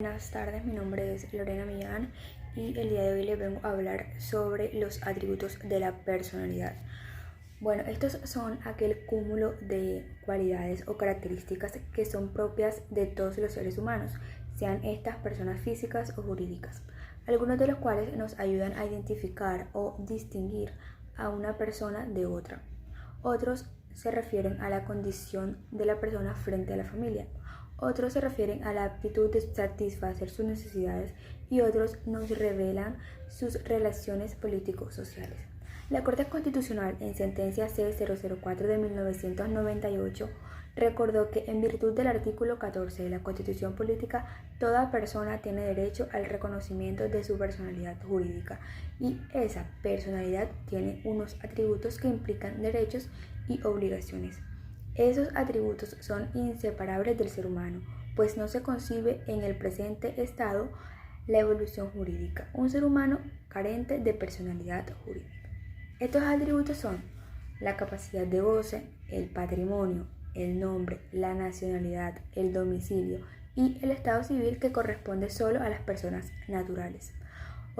Buenas tardes, mi nombre es Lorena Millán y el día de hoy les vengo a hablar sobre los atributos de la personalidad. Bueno, estos son aquel cúmulo de cualidades o características que son propias de todos los seres humanos, sean estas personas físicas o jurídicas, algunos de los cuales nos ayudan a identificar o distinguir a una persona de otra. Otros se refieren a la condición de la persona frente a la familia. Otros se refieren a la aptitud de satisfacer sus necesidades y otros nos revelan sus relaciones político-sociales. La Corte Constitucional, en sentencia C-004 de 1998, recordó que en virtud del artículo 14 de la Constitución Política, toda persona tiene derecho al reconocimiento de su personalidad jurídica y esa personalidad tiene unos atributos que implican derechos y obligaciones. Esos atributos son inseparables del ser humano, pues no se concibe en el presente estado la evolución jurídica, un ser humano carente de personalidad jurídica. Estos atributos son la capacidad de goce, el patrimonio, el nombre, la nacionalidad, el domicilio y el estado civil que corresponde solo a las personas naturales.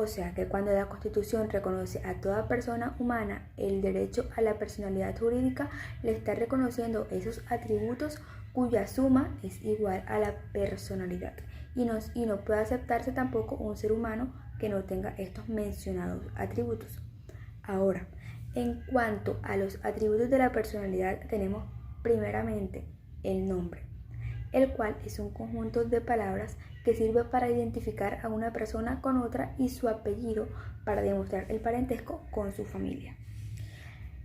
O sea que cuando la Constitución reconoce a toda persona humana el derecho a la personalidad jurídica, le está reconociendo esos atributos cuya suma es igual a la personalidad. Y no puede aceptarse tampoco un ser humano que no tenga estos mencionados atributos. Ahora, en cuanto a los atributos de la personalidad, tenemos primeramente el nombre, el cual es un conjunto de palabras que sirve para identificar a una persona con otra y su apellido para demostrar el parentesco con su familia,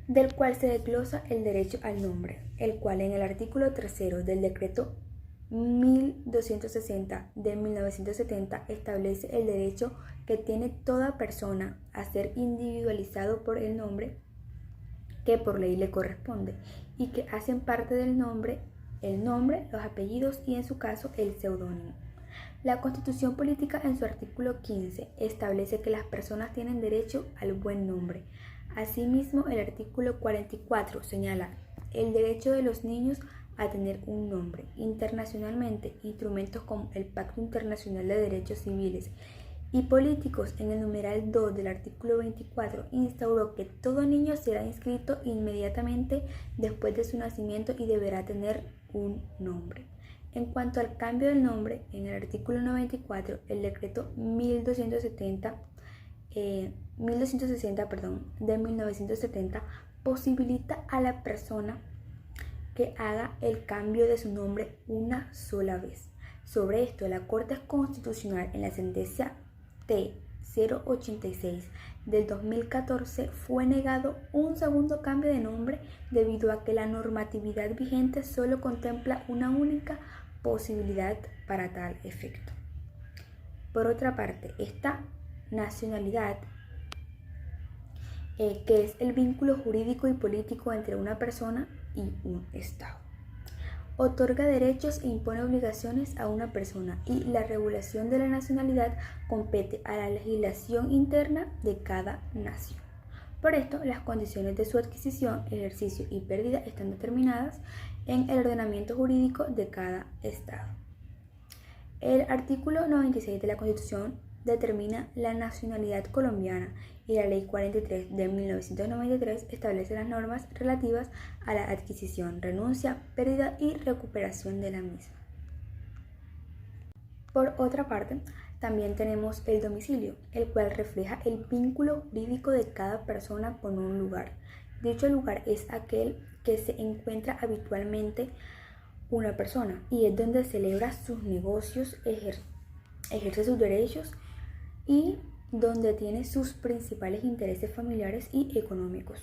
del cual se desglosa el derecho al nombre, el cual en el artículo 3 del decreto 1260 de 1970 establece el derecho que tiene toda persona a ser individualizado por el nombre que por ley le corresponde y que hacen parte del nombre el nombre, los apellidos y en su caso el seudónimo. La Constitución Política en su artículo 15 establece que las personas tienen derecho al buen nombre. Asimismo, el artículo 44 señala el derecho de los niños a tener un nombre. Internacionalmente, instrumentos como el Pacto Internacional de Derechos Civiles y Políticos en el numeral 2 del artículo 24 instauró que todo niño será inscrito inmediatamente después de su nacimiento y deberá tener un nombre. En cuanto al cambio del nombre, en el artículo 94, el decreto 1260 de 1970 posibilita a la persona que haga el cambio de su nombre una sola vez. Sobre esto, la Corte Constitucional en la sentencia T-086 del 2014 fue negado un segundo cambio de nombre debido a que la normatividad vigente solo contempla una única posibilidad para tal efecto. Por otra parte, esta nacionalidad, que es el vínculo jurídico y político entre una persona y un Estado, otorga derechos e impone obligaciones a una persona y la regulación de la nacionalidad compete a la legislación interna de cada nación. Por esto, las condiciones de su adquisición, ejercicio y pérdida están determinadas en el ordenamiento jurídico de cada Estado. El artículo 96 de la Constitución determina la nacionalidad colombiana y la Ley 43 de 1993 establece las normas relativas a la adquisición, renuncia, pérdida y recuperación de la misma. Por otra parte, también tenemos el domicilio, el cual refleja el vínculo jurídico de cada persona con un lugar. Dicho lugar es aquel que se encuentra habitualmente una persona y es donde celebra sus negocios, ejerce sus derechos y donde tiene sus principales intereses familiares y económicos.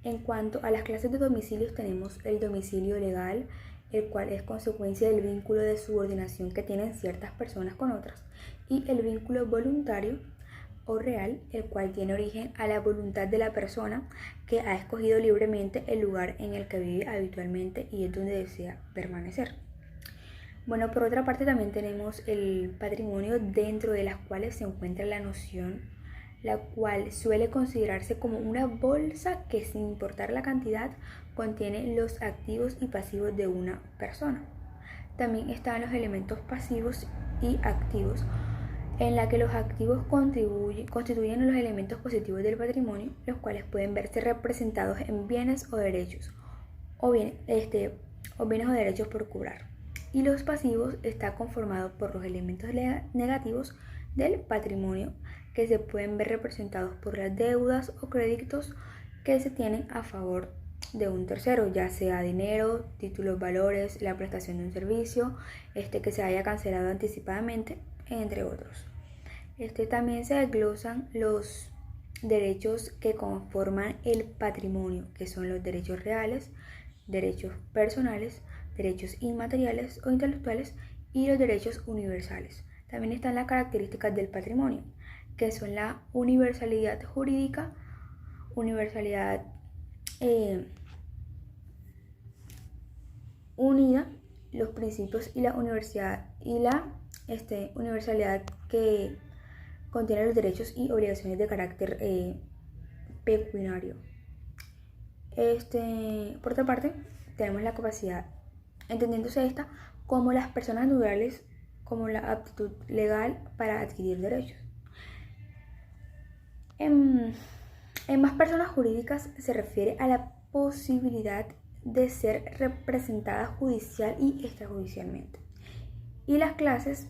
En cuanto a las clases de domicilios, tenemos el domicilio legal, el cual es consecuencia del vínculo de subordinación que tienen ciertas personas con otras, y el vínculo voluntario o real, el cual tiene origen a la voluntad de la persona que ha escogido libremente el lugar en el que vive habitualmente y es donde desea permanecer. Bueno, por otra parte también tenemos el patrimonio, dentro de las cuales se encuentra la noción, la cual suele considerarse como una bolsa que, sin importar la cantidad, contiene los activos y pasivos de una persona. También están los elementos pasivos y activos, en la que los activos constituyen los elementos positivos del patrimonio, los cuales pueden verse representados en bienes o derechos, o bienes o derechos por cobrar. Y los pasivos está conformado por los elementos negativos del patrimonio, que se pueden ver representados por las deudas o créditos que se tienen a favor de un tercero, ya sea dinero, títulos, valores, la prestación de un servicio, que se haya cancelado anticipadamente, entre otros. También se desglosan los derechos que conforman el patrimonio, que son los derechos reales, derechos personales, derechos inmateriales o intelectuales y los derechos universales. También están las características del patrimonio, que son la universalidad jurídica, universalidad unida, los principios y la universalidad que contiene los derechos y obligaciones de carácter pecuniario. Por otra parte, tenemos la capacidad, entendiéndose esta como las personas naturales, como la aptitud legal para adquirir derechos. En más personas jurídicas se refiere a la posibilidad de ser representada judicial y extrajudicialmente. Y las clases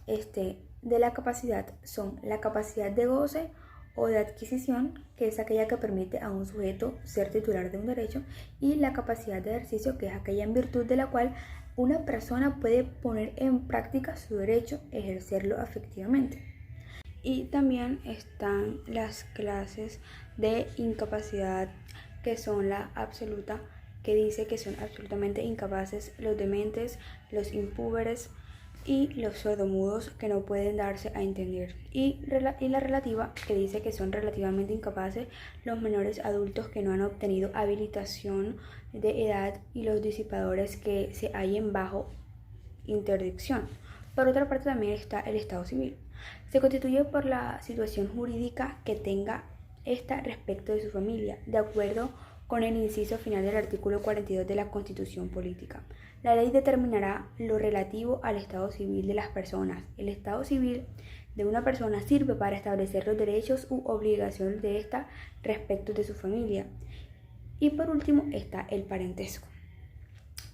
de la capacidad son la capacidad de goce o de adquisición, que es aquella que permite a un sujeto ser titular de un derecho, y la capacidad de ejercicio, que es aquella en virtud de la cual una persona puede poner en práctica su derecho, ejercerlo efectivamente. Y también están las clases de incapacidad, que son la absoluta, que dice que son absolutamente incapaces los dementes, los impúberes y los sordomudos, que no pueden darse a entender. Y la relativa, que dice que son relativamente incapaces los menores adultos que no han obtenido habilitación de edad y los disipadores que se hallen bajo interdicción. Por otra parte, también está el estado civil. Se constituye por la situación jurídica que tenga respecto de su familia, de acuerdo con el inciso final del artículo 42 de la Constitución Política. La ley determinará lo relativo al estado civil de las personas. El estado civil de una persona sirve para establecer los derechos u obligaciones de ésta respecto de su familia. Y por último está el parentesco,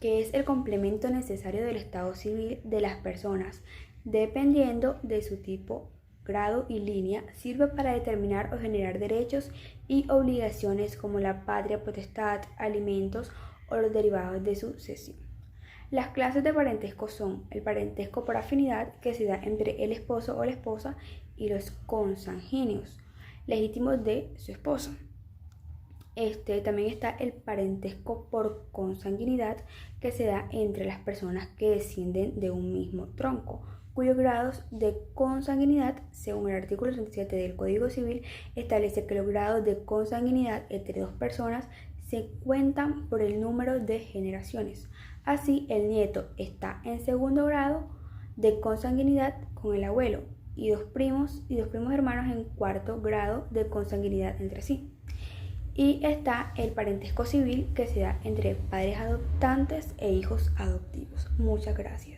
que es el complemento necesario del estado civil de las personas, dependiendo de su tipo, grado y línea, sirve para determinar o generar derechos y obligaciones como la patria potestad, alimentos o los derivados de sucesión. Las clases de parentesco son el parentesco por afinidad, que se da entre el esposo o la esposa y los consanguíneos legítimos de su esposa. También está el parentesco por consanguinidad, que se da entre las personas que descienden de un mismo tronco, cuyos grados de consanguinidad, según el artículo 37 del Código Civil, establece que los grados de consanguinidad entre dos personas se cuentan por el número de generaciones. Así, el nieto está en segundo grado de consanguinidad con el abuelo y dos primos hermanos en cuarto grado de consanguinidad entre sí. Y está el parentesco civil, que se da entre padres adoptantes e hijos adoptivos. Muchas gracias.